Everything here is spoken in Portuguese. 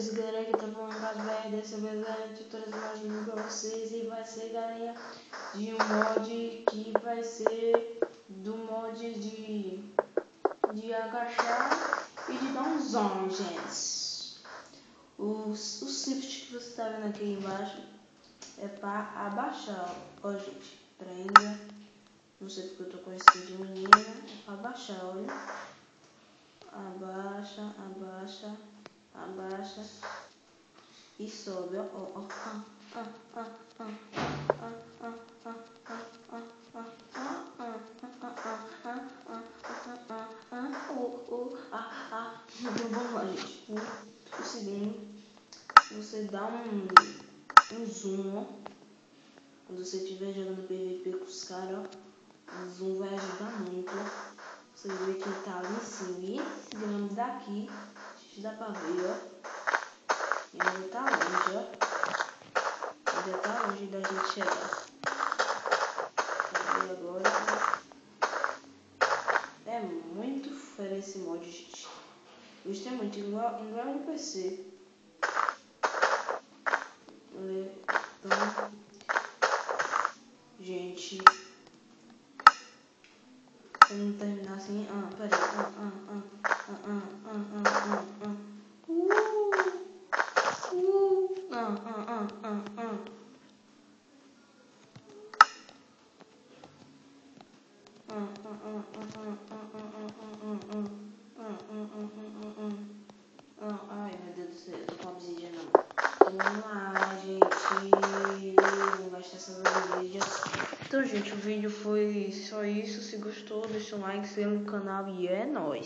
beleza, galera, aqui tá falando das BR, dessa vez galera, tutorial imaginando pra vocês e vai ser, galera, de um mod que vai ser do mod de agachar e de dar um zoom, gente. O shift que você tá vendo aqui embaixo é pra abaixar, ó, gente, prenda, não sei porque eu tô com esse de menina, é pra abaixar, olha, abaixa, abaixa, abaixa e sobe, ó. Então vamos lá, gente. O segundo, você dá um zoom, ó. Quando você estiver jogando PVP com os caras, ó, o zoom vai ajudar muito, ó. Você vê que tá ali em cima. E esse grama daqui, dá pra ver, ó. Ainda tá longe, ó. Ainda tá longe da gente chegar. E agora é muito fera esse mod, gente. Gostei muito, igual no PC. Então, gente, vamos terminar assim. Ai, meu Deus do céu, eu tô com obsidiana na mão. Então vamos lá, gente. Não vai estar essas vídeos. Então, gente, o vídeo foi só isso. Se gostou, deixa um like, se inscreva no canal e é nóis.